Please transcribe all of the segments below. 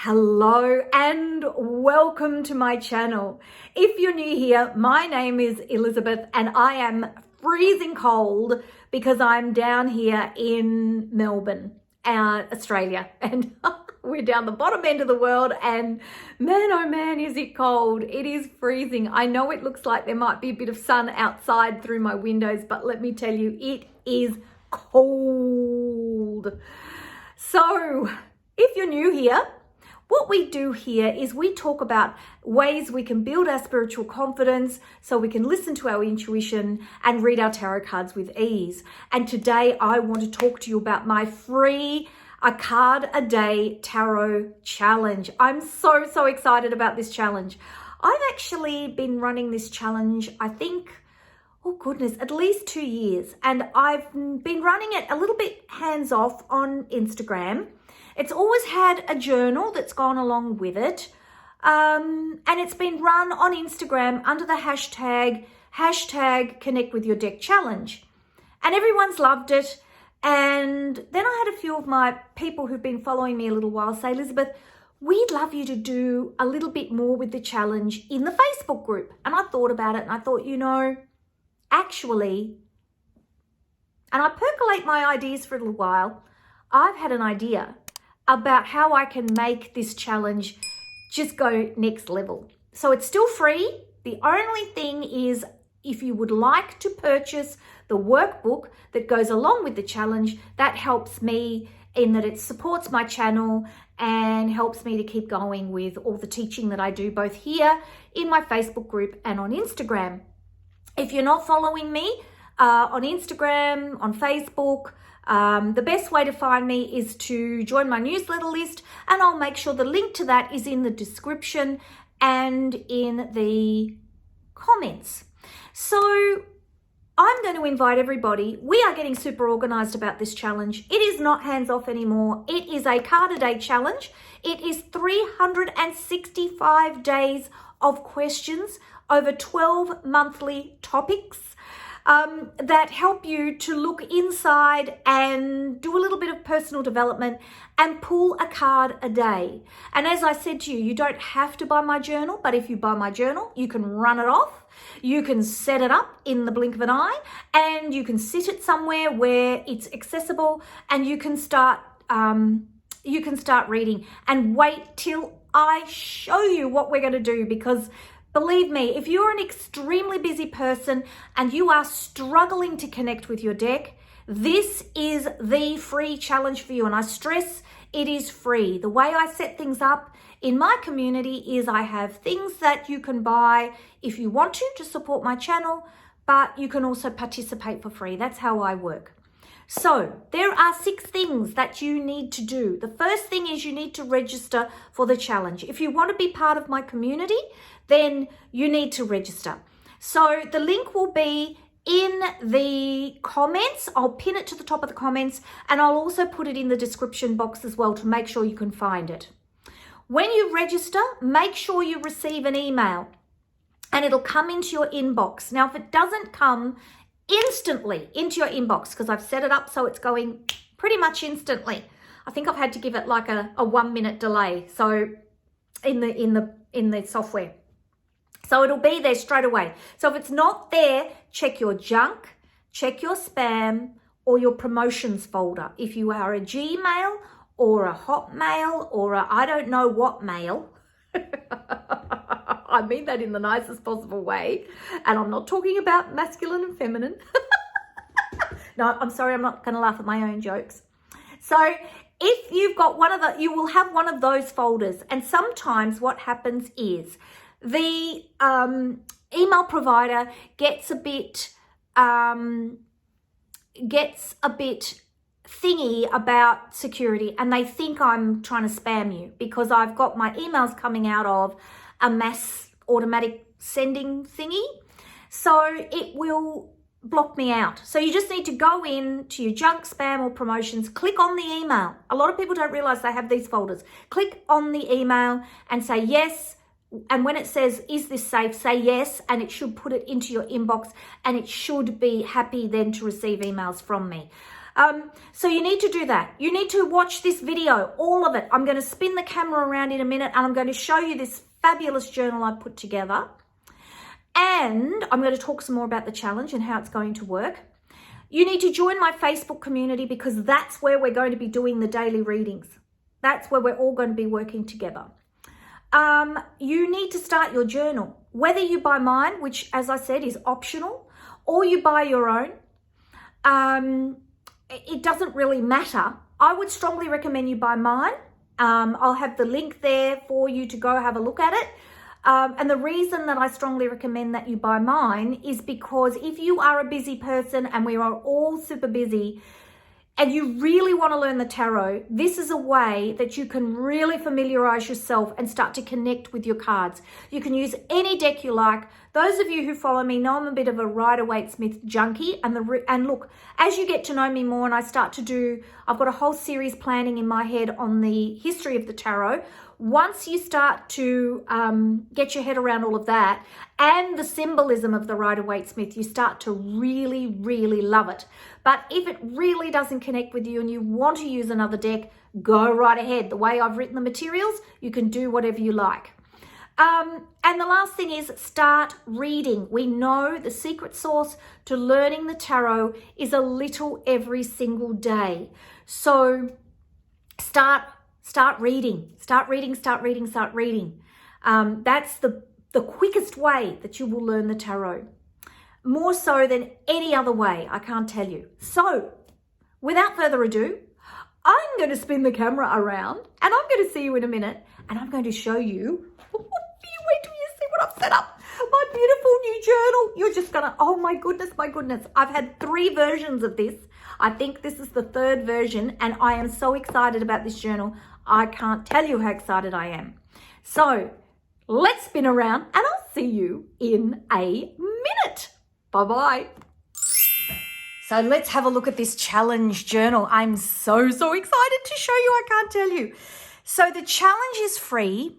Hello and welcome to my channel. If you're new here, my name is Elizabeth and I am freezing cold because I'm down here in Melbourne, Australia, and we're down the bottom end of the world and man, oh man, is it cold. It is freezing. I know it looks like there might be a bit of sun outside through my windows, but let me tell you, it is cold. So if you're new here, what we do here is we talk about ways we can build our spiritual confidence so we can listen to our intuition and read our tarot cards with ease. And today I want to talk to you about my free A Card a Day Tarot Challenge. I'm so excited about this challenge. I've actually been running this challenge, I think, oh goodness, at least 2 years. And I've been running it a little bit hands-off on Instagram. It's always had a journal that's gone along with it. And it's been run on Instagram under the hashtag Connect With Your Deck Challenge. And everyone's loved it. And then I had a few of my people who've been following me a little while say, Elizabeth, we'd love you to do a little bit more with the challenge in the Facebook group. And I thought about it and I thought, actually, and I percolate my ideas for a little while, I've had an idea about how I can make this challenge just go next level. So it's still free. The only thing is, if you would like to purchase the workbook that goes along with the challenge, that helps me in that it supports my channel and helps me to keep going with all the teaching that I do both here in my Facebook group and on Instagram. If you're not following me on Instagram, on Facebook, the best way to find me is to join my newsletter list, and I'll make sure the link to that is in the description and in the comments. So I'm going to invite everybody. We are getting super organized about this challenge. It is not hands-off anymore. It is a card a day challenge. It is 365 days of questions over 12 monthly topics that help you to look inside and do a little bit of personal development and pull a card a day. And as I said to you, you don't have to buy my journal, but if you buy my journal, you can run it off, you can set it up in the blink of an eye, and you can sit it somewhere where it's accessible, and you can start reading and wait till I show you what we're going to do, because believe me, if you're an extremely busy person and you are struggling to connect with your deck, this is the free challenge for you. And I stress it is free. The way I set things up in my community is I have things that you can buy if you want to support my channel, but you can also participate for free. That's how I work. So there are 6 things that you need to do. The first thing is you need to register for the challenge. If you want to be part of my community, then you need to register. So the link will be in the comments. I'll pin it to the top of the comments, and I'll also put it in the description box as well to make sure you can find it. When you register, make sure you receive an email and it'll come into your inbox. Now, if it doesn't come instantly into your inbox, because I've set it up so it's going pretty much instantly, I think I've had to give it like a 1 minute delay. So in the software. So it'll be there straight away. So if it's not there, check your junk, check your spam, or your promotions folder. If you are a Gmail or a Hotmail or a I don't know what mail, I mean that in the nicest possible way. And I'm not talking about masculine and feminine. No, I'm sorry, I'm not going to laugh at my own jokes. So if you've got you will have one of those folders. And sometimes what happens is the email provider gets a bit thingy about security, and they think I'm trying to spam you because I've got my emails coming out of a mass automatic sending thingy. So it will block me out. So you just need to go in to your junk, spam, or promotions, click on the email. A lot of people don't realize they have these folders. Click on the email and say yes. And when it says, is this safe, say yes, and it should put it into your inbox, and it should be happy then to receive emails from me. So you need to do that. You need to watch this video, all of it. I'm going to spin the camera around in a minute and I'm going to show you this fabulous journal I put together. And I'm going to talk some more about the challenge and how it's going to work. You need to join my Facebook community because that's where we're going to be doing the daily readings. That's where we're all going to be working together. You need to start your journal. Whether you buy mine, which as I said is optional, or you buy your own, it doesn't really matter. I would strongly recommend you buy mine. I'll have the link there for you to go have a look at it. And the reason that I strongly recommend that you buy mine is because if you are a busy person, and we are all super busy, and you really want to learn the tarot, this is a way that you can really familiarize yourself and start to connect with your cards. You can use any deck you like. Those of you who follow me know I'm a bit of a Rider-Waite-Smith junkie. And look, as you get to know me more and I start to do, I've got a whole series planning in my head on the history of the tarot. Once you start to get your head around all of that and the symbolism of the Rider-Waite-Smith, you start to really, really love it. But if it really doesn't connect with you and you want to use another deck, go right ahead. The way I've written the materials, you can do whatever you like. And the last thing is start reading. We know the secret sauce to learning the tarot is a little every single day. So start reading. That's the quickest way that you will learn the tarot. More so than any other way, I can't tell you. So, without further ado, I'm going to spin the camera around and I'm going to see you in a minute and I'm going to show you. Wait till you see what I've set up. My beautiful new journal. You're just going to, oh my goodness. I've had 3 versions of this. I think this is the 3rd version and I am so excited about this journal. I can't tell you how excited I am. So let's spin around and I'll see you in a minute. Bye-bye. So let's have a look at this challenge journal. I'm so excited to show you. I can't tell you. So the challenge is free.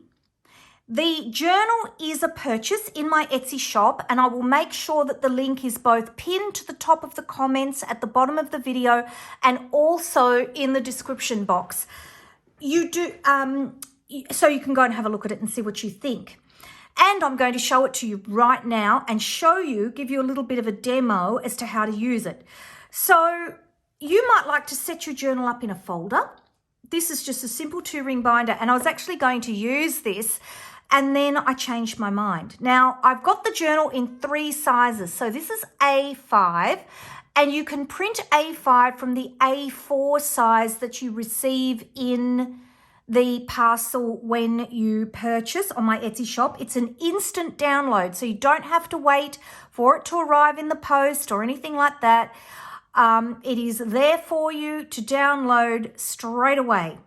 The journal is a purchase in my Etsy shop, and I will make sure that the link is both pinned to the top of the comments at the bottom of the video and also in the description box. You do, so you can go and have a look at it and see what you think. And I'm going to show it to you right now and give you a little bit of a demo as to how to use it. So you might like to set your journal up in a folder. This is just a simple 2-ring binder, and I was actually going to use this and then I changed my mind. Now I've got the journal in 3 sizes. So this is A5 and you can print A5 from the A4 size that you receive in the parcel when you purchase on my Etsy shop. It's an instant download, so you don't have to wait for it to arrive in the post or anything like that. It is there for you to download straight away.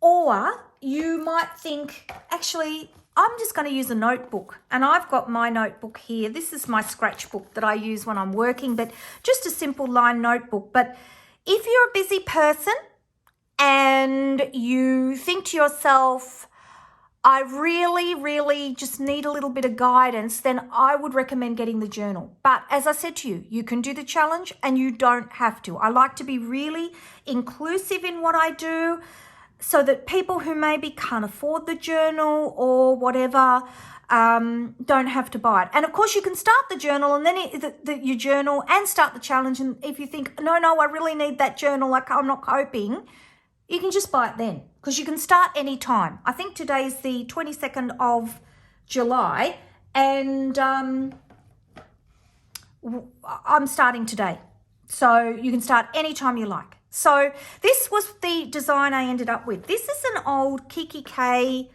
Or you might think, actually, I'm just going to use a notebook, and I've got my notebook here. This is my scratch book that I use when I'm working, but just a simple line notebook. But if you're a busy person and you think to yourself, I really just need a little bit of guidance, then I would recommend getting the journal. But as I said to you, you can do the challenge and you don't have to. I like to be really inclusive in what I do so that people who maybe can't afford the journal or whatever don't have to buy it. And of course you can start the journal and then your journal and start the challenge. And if you think, no, I really need that journal, like I'm not coping, you can just buy it then, because you can start any time. I think today's the 22nd of July and I'm starting today. So you can start anytime you like. So this was the design I ended up with. This is an old Kikki K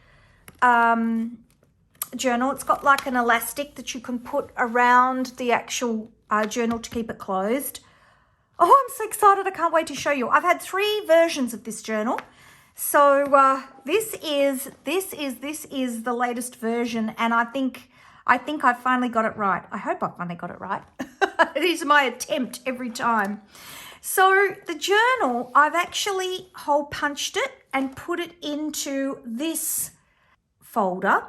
journal. It's got like an elastic that you can put around the actual journal to keep it closed. Oh, I'm so excited. I can't wait to show you. I've had 3 versions of this journal. So this is the latest version, and I think I finally got it right. I hope I finally got it right. It is my attempt every time. So the journal, I've actually hole punched it and put it into this folder.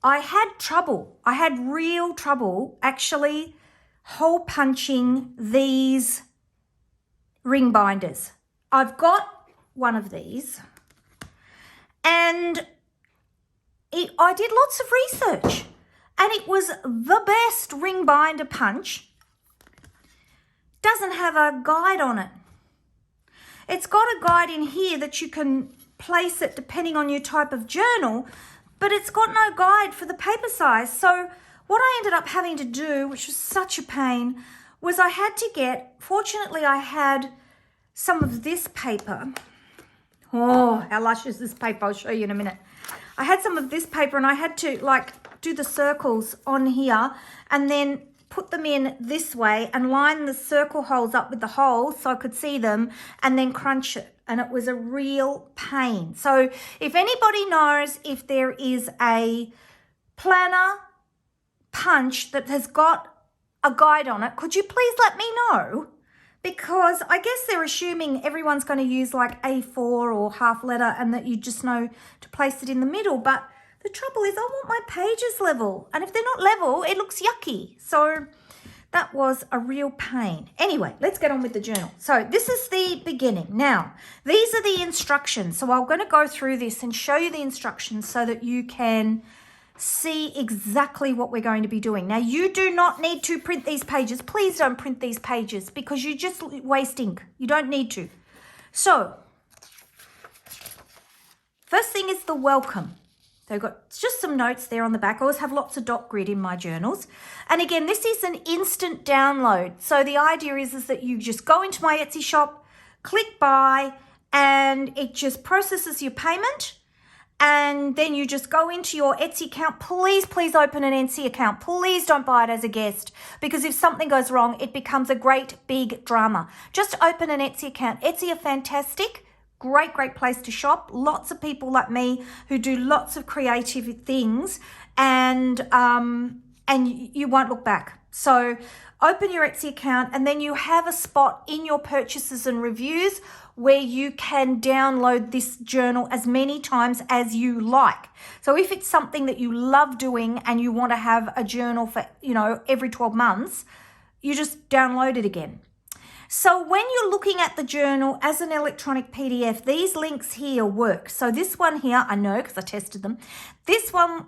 I had real trouble actually hole punching these ring binders. I've got one of these, and I did lots of research, and it was the best ring binder punch. Doesn't have a guide on it. It's got a guide in here that you can place it depending on your type of journal, but it's got no guide for the paper size. So what I ended up having to do, which was such a pain, was I had to get, fortunately I had some of this paper. Oh, how lush is this paper? I'll show you in a minute. I had some of this paper, and I had to like do the circles on here and then put them in this way and line the circle holes up with the holes so I could see them, and then crunch it. And it was a real pain. So if anybody knows if there is a planner punch that has got a guide on it, could you please let me know? Because I guess they're assuming everyone's going to use like A4 or half letter, and that you just know to place it in the middle. But the trouble is, I want my pages level, and if they're not level, it looks yucky. So that was a real pain. Anyway, let's get on with the journal. So this is the beginning. Now, these are the instructions. So I'm going to go through this and show you the instructions so that you can see exactly what we're going to be doing. Now, you do not need to print these pages. Please don't print these pages because you just waste ink. You don't need to. So, first thing is the welcome. They've got just some notes there on the back. I always have lots of dot grid in my journals. And again, this is an instant download. So the idea is that you just go into my Etsy shop, click buy, and it just processes your payment. And then you just go into your Etsy account. Please open an Etsy account. Please don't buy it as a guest, because if something goes wrong, it becomes a great big drama. Just open an Etsy account. Etsy are fantastic. Great place to shop. Lots of people like me who do lots of creative things, and you won't look back. So open your Etsy account, and then you have a spot in your purchases and reviews where you can download this journal as many times as you like. So if it's something that you love doing and you want to have a journal for, every 12 months, you just download it again. So when you're looking at the journal as an electronic PDF, these links here work. So this one here, I know because I tested them. This one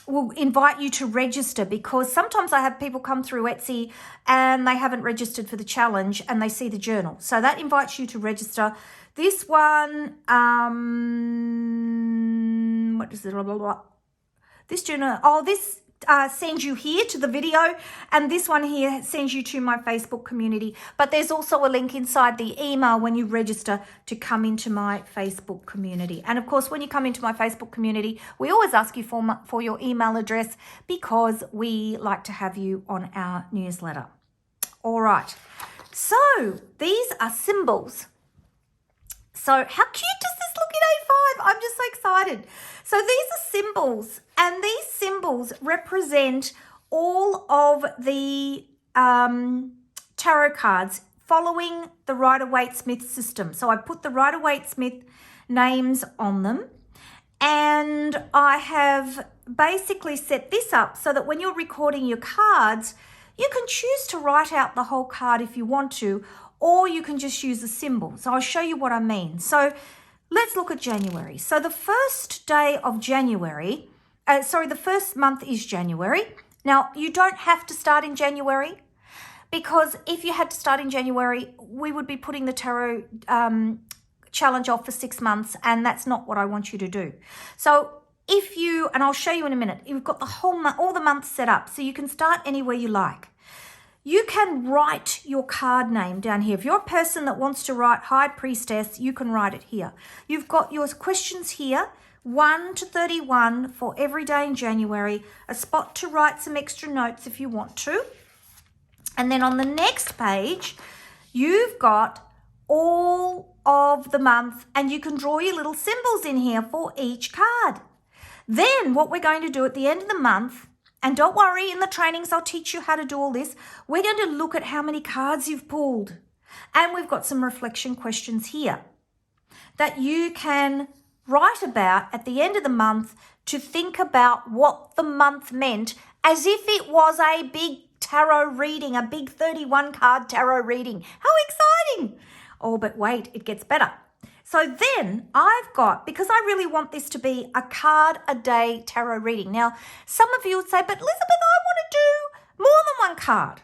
will invite you to register, because sometimes I have people come through Etsy and they haven't registered for the challenge and they see the journal. So that invites you to register. This one, what is it? Blah, blah, blah. This journal, this sends you here to the video, and this one here sends you to my Facebook community. But there's also a link inside the email when you register to come into my Facebook community. And of course, when you come into my Facebook community, we always ask you for your email address, because we like to have you on our newsletter. All right, so these are symbols. So how cute does this look in A5? I'm just so excited. So these are symbols, and these symbols represent all of the tarot cards following the Rider-Waite-Smith system. So I put the Rider-Waite-Smith names on them, and I have basically set this up so that when you're recording your cards, you can choose to write out the whole card if you want to, or you can just use a symbol. So I'll show you what I mean. So let's look at January. So the first day of January, the first month is January. Now, you don't have to start in January, because if you had to start in January, we would be putting the tarot challenge off for 6 months, and that's not what I want you to do. So if you, and I'll show you in a minute, you've got the whole month, all the months set up, so you can start anywhere you like. You can write your card name down here. If you're a person that wants to write High Priestess, you can write it here. You've got your questions here, 1 to 31 for every day in January, a spot to write some extra notes if you want to. And then on the next page, you've got all of the month, and you can draw your little symbols in here for each card. Then what we're going to do at the end of the month, and don't worry, in the trainings, I'll teach you how to do all this. We're going to look at how many cards you've pulled. And we've got some reflection questions here that you can write about at the end of the month to think about what the month meant, as if it was a big tarot reading, a big 31 card tarot reading. How exciting! Oh, but wait, it gets better. So then I've got, because I really want this to be a card a day tarot reading. Now, some of you would say, but Elizabeth, I want to do more than one card.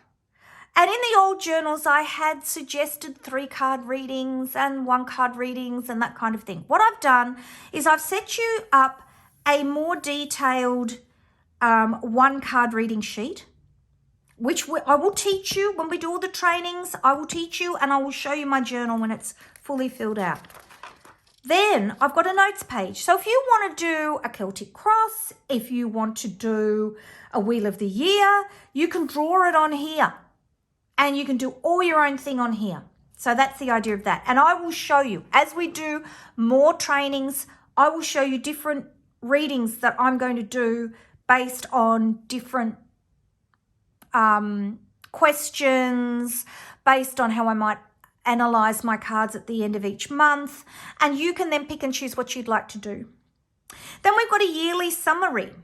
And in the old journals, I had suggested 3 card readings and 1 card readings and that kind of thing. What I've done is I've set you up a more detailed 1 card reading sheet, which I will teach you when we do all the trainings. I will teach you and I will show you my journal when it's fully filled out. Then I've got a notes page. So if you want to do a Celtic cross, if you want to do a Wheel of the Year, you can draw it on here. And you can do all your own thing on here. So that's the idea of that. And I will show you, as we do more trainings, I will show you different readings that I'm going to do based on different questions, based on how I might analyze my cards at the end of each month. And you can then pick and choose what you'd like to do. Then we've got a yearly summary.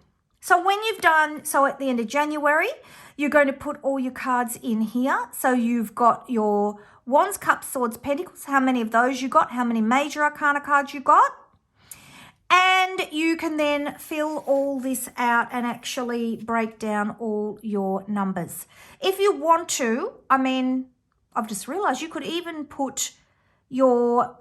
So when you've done, so at the end of January, you're going to put all your cards in here. So you've got your Wands, Cups, Swords, Pentacles, how many of those you got, how many major arcana cards you got. And you can then fill all this out and actually break down all your numbers. If you want to, I've just realized you could even put your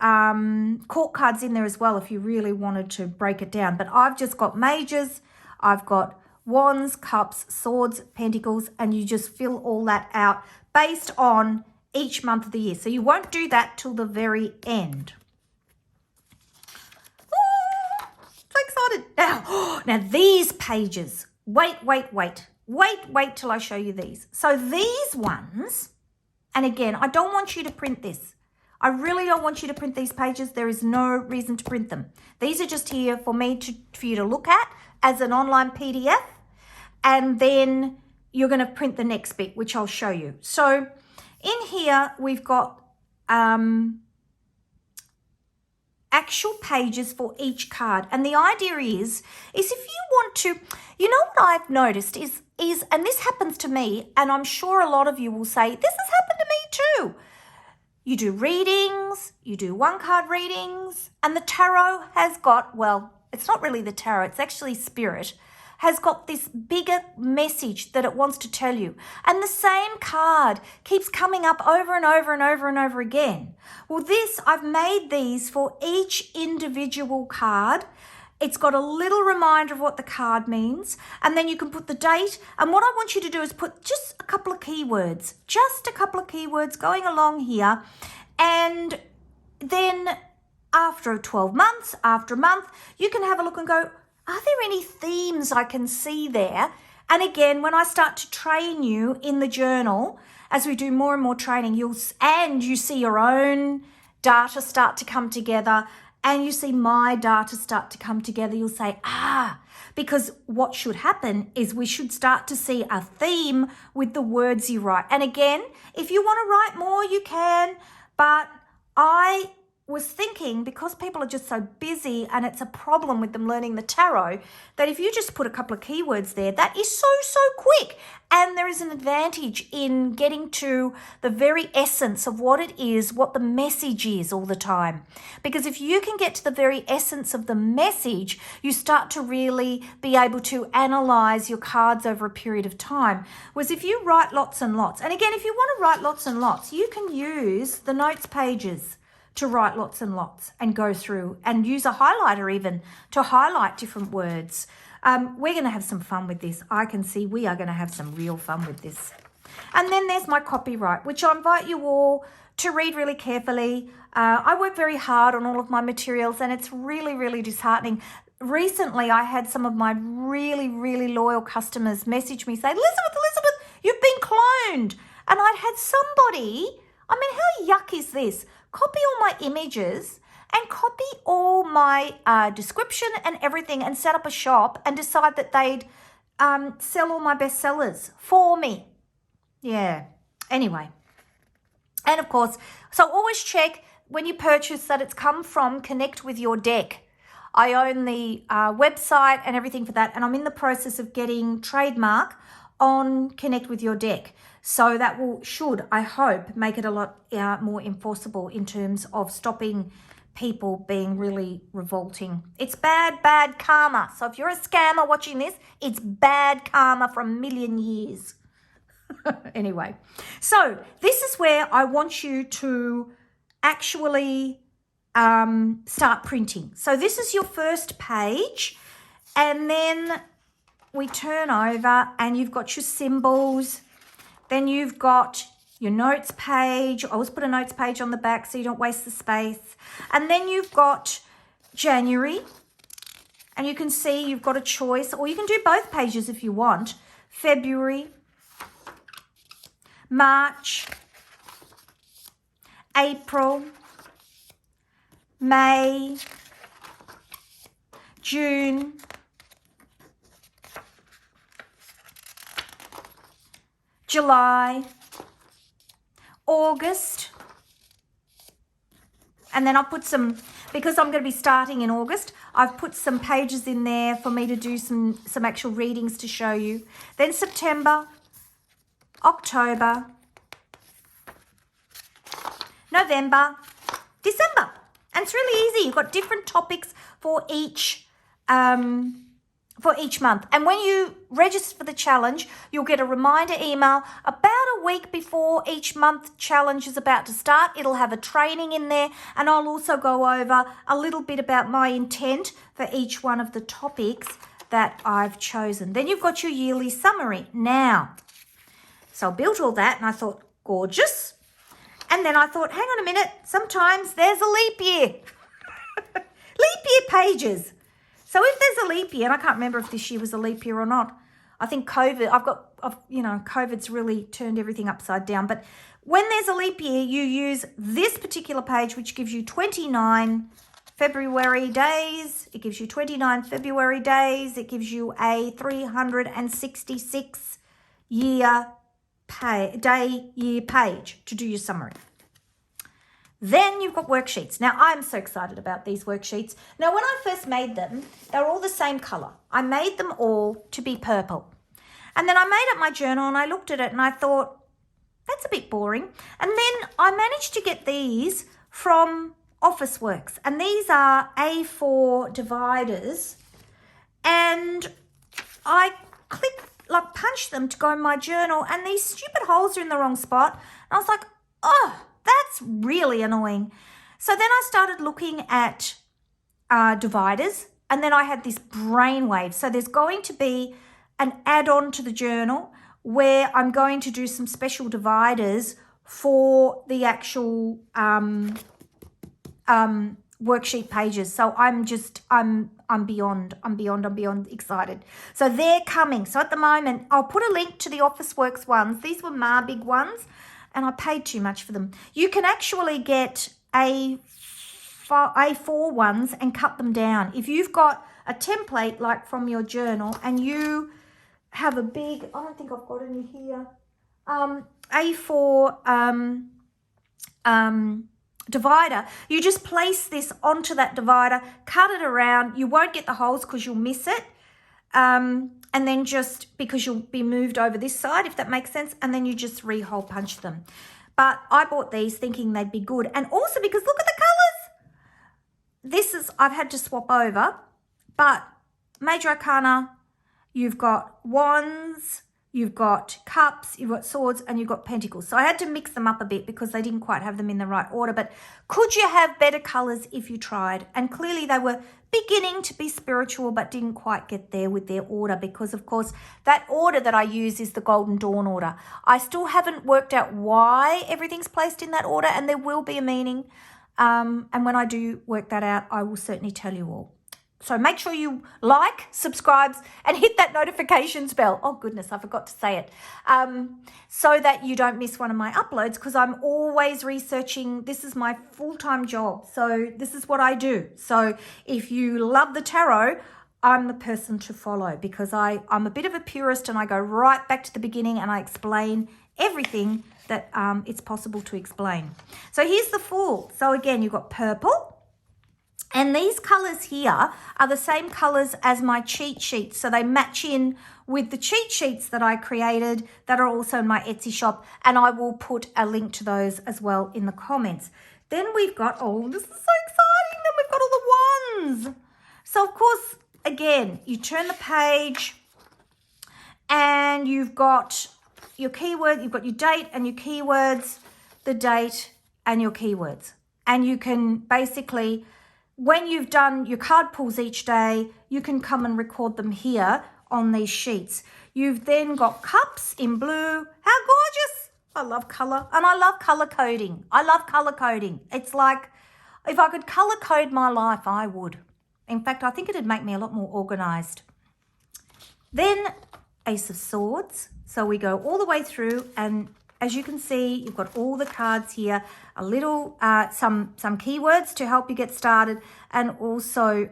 court cards in there as well if you really wanted to break it down. But I've just got majors, I've got Wands, Cups, Swords, Pentacles, and you just fill all that out based on each month of the year. So you won't do that till the very end. Oh, so excited. Now these pages, wait till I show you these. So these ones, and again, I don't want you to print this. I really don't want you to print these pages. There is no reason to print them. These are just here for you to look at as an online PDF. And then you're going to print the next bit, which I'll show you. So in here, we've got actual pages for each card. And the idea is if you want to, you know what I've noticed is, and this happens to me, and I'm sure a lot of you will say, this has happened to me too. You do readings, you do 1 card readings, and the tarot has got, well, it's not really the tarot, it's actually spirit, has got this bigger message that it wants to tell you. And the same card keeps coming up over and over and over and over again. Well, I've made these for each individual card. It's got a little reminder of what the card means. And then you can put the date. And what I want you to do is put just a couple of keywords going along here. And then after 12 months, after a month, you can have a look and go, are there any themes I can see there? And again, when I start to train you in the journal, as we do more and more training, you see your own data start to come together, and you see my data start to come together, you'll say, because what should happen is we should start to see a theme with the words you write. And again, if you want to write more, you can, but I was thinking, because people are just so busy and it's a problem with them learning the tarot, that if you just put a couple of keywords there, that is so quick. And there is an advantage in getting to the very essence of what it is, what the message is all the time. Because if you can get to the very essence of the message, you start to really be able to analyze your cards over a period of time. Whereas if you write lots and lots, and again, if you want to write lots and lots, you can use the notes pages to write lots and lots and go through and use a highlighter even to highlight different words. We're going to have some fun with this. I can see we are going to have some real fun with this. And then there's my copyright, which I invite you all to read really carefully. I work very hard on all of my materials, and it's really disheartening. Recently, I had some of my really loyal customers message me saying, Elizabeth, you've been cloned. And I'd had somebody, how yuck is this? Copy all my images and copy all my description and everything and set up a shop and decide that they'd sell all my bestsellers for me. Yeah. Anyway. And of course, so always check when you purchase that it's come from Connect with Your Deck. I own the website and everything for that, and I'm in the process of getting trademark on Connect with Your Deck. So that should, I hope, make it a lot more enforceable in terms of stopping people being really revolting. It's bad karma. So if you're a scammer watching this, it's bad karma for a million years. Anyway, so this is where I want you to actually start printing. So this is your first page, and then we turn over and you've got your symbols. Then you've got your notes page. I always put a notes page on the back so you don't waste the space. And then you've got January, and you can see you've got a choice, or you can do both pages if you want. February, March, April, May, June, July, August, and then I'll put some, because I'm going to be starting in August, I've put some pages in there for me to do some actual readings to show you. Then September, October, November, December. And it's really easy. You've got different topics for each month. And when you register for the challenge, you'll get a reminder email about a week before each month challenge is about to start. It'll have a training in there, and I'll also go over a little bit about my intent for each one of the topics that I've chosen. Then you've got your yearly summary. Now, so I built all that and I thought, gorgeous. And then I thought, hang on a minute, sometimes there's a leap year. Leap year pages. So if there's a leap year, and I can't remember if this year was a leap year or not. I think COVID, COVID's really turned everything upside down. But when there's a leap year, you use this particular page, which gives you 29 February days. It gives you 29 February days. It gives you a 366 year page to do your summary. Then you've got worksheets. Now, I'm so excited about these worksheets. Now, when I first made them, they were all the same color. I made them all to be purple. And then I made up my journal and I looked at it and I thought, that's a bit boring. And then I managed to get these from Officeworks. And these are A4 dividers. And I punched them to go in my journal, and these stupid holes are in the wrong spot. And I was like, oh, that's really annoying. So then I started looking at dividers, and then I had this brainwave. So there's going to be an add-on to the journal where I'm going to do some special dividers for the actual worksheet pages. So I'm beyond excited. So they're coming. So at the moment, I'll put a link to the Officeworks ones. These were Marbig ones, and I paid too much for them. You can actually get A4 ones and cut them down. If you've got a template like from your journal and you have a big, I don't think I've got any here, A4 divider, you just place this onto that divider, cut it around. You won't get the holes because you'll miss it. And then just because you'll be moved over this side, if that makes sense, and then you just re-hole punch them. But I bought these thinking they'd be good. And also because look at the colours. I've had to swap over, but Major Arcana, you've got wands, you've got cups, you've got swords, and you've got pentacles. So I had to mix them up a bit because they didn't quite have them in the right order. But could you have better colours if you tried? And clearly they were beginning to be spiritual but didn't quite get there with their order because, of course, that order that I use is the Golden Dawn order. I still haven't worked out why everything's placed in that order, and there will be a meaning. And when I do work that out, I will certainly tell you all. So make sure you like, subscribe, and hit that notifications bell. Oh, goodness, I forgot to say it. So that you don't miss one of my uploads, because I'm always researching. This is my full-time job. So this is what I do. So if you love the tarot, I'm the person to follow, because I'm a bit of a purist and I go right back to the beginning and I explain everything that it's possible to explain. So here's the Fool. So again, you've got purple. And these colors here are the same colors as my cheat sheets. So they match in with the cheat sheets that I created that are also in my Etsy shop. And I will put a link to those as well in the comments. Then we've got, oh, this is so exciting. Then we've got all the ones. So of course, again, you turn the page and you've got your keyword, you've got your date and your keywords, the date and your keywords. And you can basically, when you've done your card pulls each day, you can come and record them here on these sheets. You've then got cups in blue. How gorgeous. I love color and I love color coding. I love color coding. It's like, if I could color code my life, I would. In fact, I think it'd make me a lot more organized. Then Ace of Swords. So we go all the way through, and as you can see, you've got all the cards here, a little, some keywords to help you get started, and also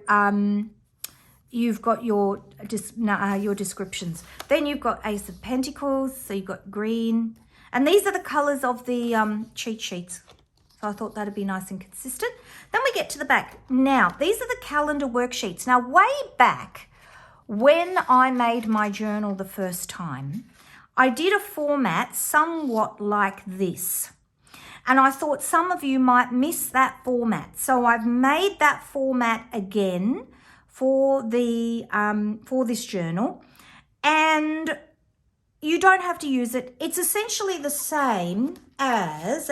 you've got your descriptions. Then you've got Ace of Pentacles, so you've got green, and these are the colors of the cheat sheets. So I thought that'd be nice and consistent. Then we get to the back. Now, these are the calendar worksheets. Now, way back when I made my journal the first time, I did a format somewhat like this. And I thought some of you might miss that format. So I've made that format again for the for this journal. And you don't have to use it. It's essentially the same as,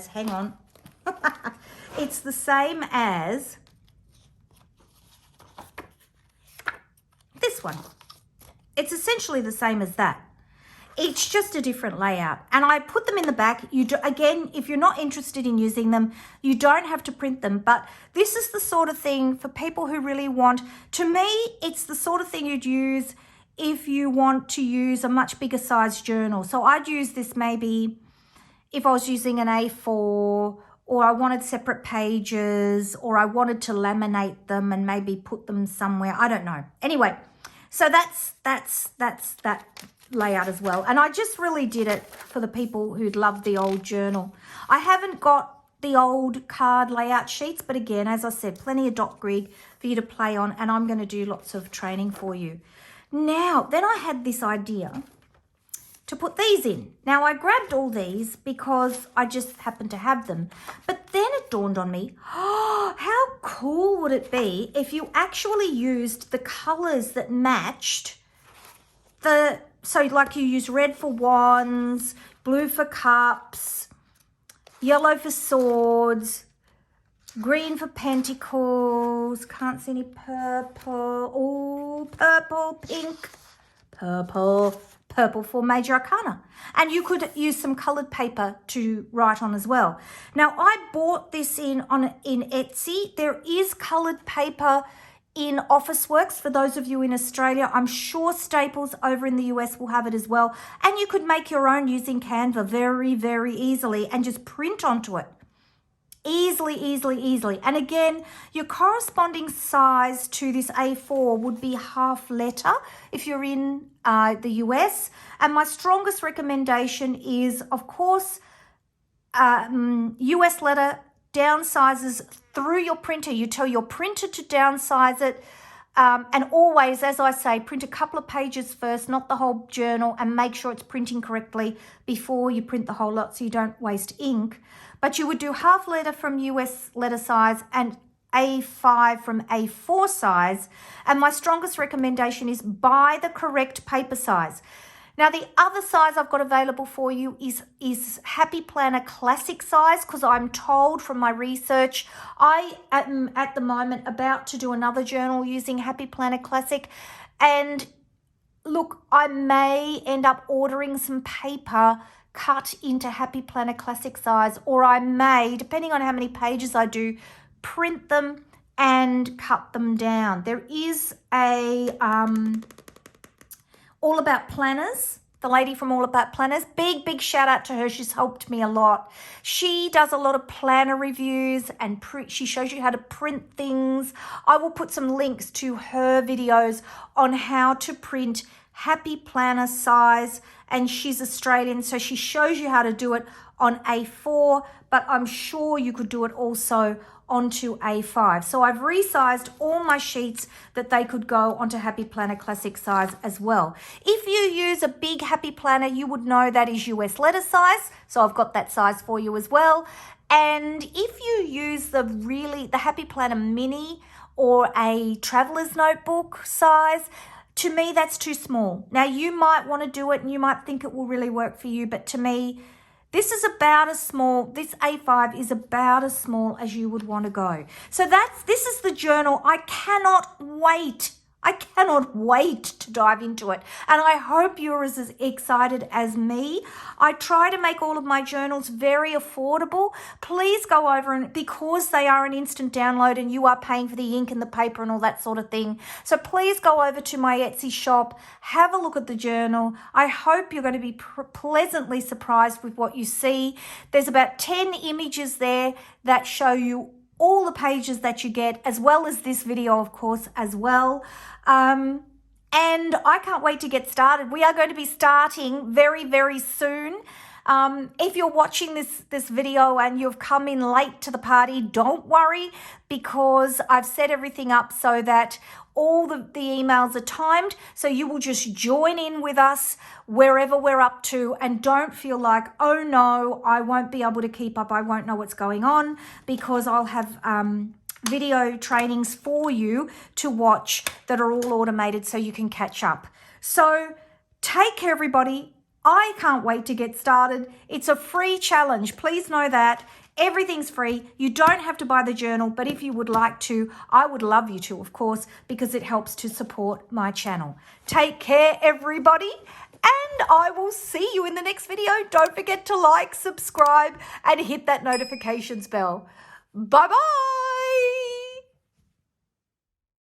hang on. It's the same as this one. It's essentially the same as that. It's just a different layout. And I put them in the back. Again, if you're not interested in using them, you don't have to print them. But this is the sort of thing for people who really want, to me, it's the sort of thing you'd use if you want to use a much bigger size journal. So I'd use this maybe if I was using an A4, or I wanted separate pages, or I wanted to laminate them and maybe put them somewhere. I don't know. Anyway, so that's that layout as well. And I just really did it for the people who'd love the old journal. I haven't got the old card layout sheets, but again, as I said, plenty of dot grid for you to play on, and I'm going to do lots of training for you. Now, then I had this idea to put these in. Now, I grabbed all these because I just happened to have them. But then it dawned on me, oh, how cool would it be if you actually used the colors that matched the, so like you use red for wands, blue for cups, yellow for swords, green for pentacles, can't see any purple, oh, purple, pink, purple for major arcana. And you could use some colored paper to write on as well. Now, I bought this in Etsy. There is colored paper in Officeworks for those of you in Australia. I'm sure Staples over in the US will have it as well. And you could make your own using Canva very, very easily and just print onto it. Easily. And again, your corresponding size to this A4 would be half letter if you're in the US. And my strongest recommendation is, of course, US letter downsizes through your printer. You tell your printer to downsize it. And always, as I say, print a couple of pages first, not the whole journal, and make sure it's printing correctly before you print the whole lot so you don't waste ink. But you would do half letter from US letter size and A5 from A4 size. And my strongest recommendation is buy the correct paper size. Now, the other size I've got available for you is Happy Planner Classic size, because I'm told from my research, I am at the moment about to do another journal using Happy Planner Classic. And look, I may end up ordering some paper cut into Happy Planner Classic size, or I may, depending on how many pages I do, print them and cut them down. There is a All About Planners, the lady from All About Planners. Big shout out to her. She's helped me a lot. She does a lot of planner reviews and she shows you how to print things. I will put some links to her videos on how to print Happy Planner size, and she's Australian, so she shows you how to do it on A4, but I'm sure you could do it also onto A5. So I've resized all my sheets that they could go onto Happy Planner Classic size as well. If you use a big Happy Planner, you would know that is US letter size. So I've got that size for you as well. And if you use the Happy Planner Mini or a traveler's notebook size, to me, that's too small. Now, you might want to do it and you might think it will really work for you, but to me, this A5 is about as small as you would want to go. So this is the journal. I cannot wait to dive into it. And I hope you're as excited as me. I try to make all of my journals very affordable. Please go over, and because they are an instant download and you are paying for the ink and the paper and all that sort of thing. So please go over to my Etsy shop, have a look at the journal. I hope you're going to be pleasantly surprised with what you see. There's about 10 images there that show you all the pages that you get, as well as this video, of course, as well. And I can't wait to get started. We are going to be starting very, very soon. If you're watching this video and you've come in late to the party, don't worry, because I've set everything up so that all the emails are timed. So you will just join in with us wherever we're up to, and don't feel like, oh no, I won't be able to keep up. I won't know what's going on, because I'll have video trainings for you to watch that are all automated so you can catch up. So take care, everybody. I can't wait to get started. It's a free challenge. Please know that. Everything's free. You don't have to buy the journal, but if you would like to, I would love you to, of course, because it helps to support my channel. Take care, everybody, and I will see you in the next video. Don't forget to like, subscribe, and hit that notifications bell. Bye-bye.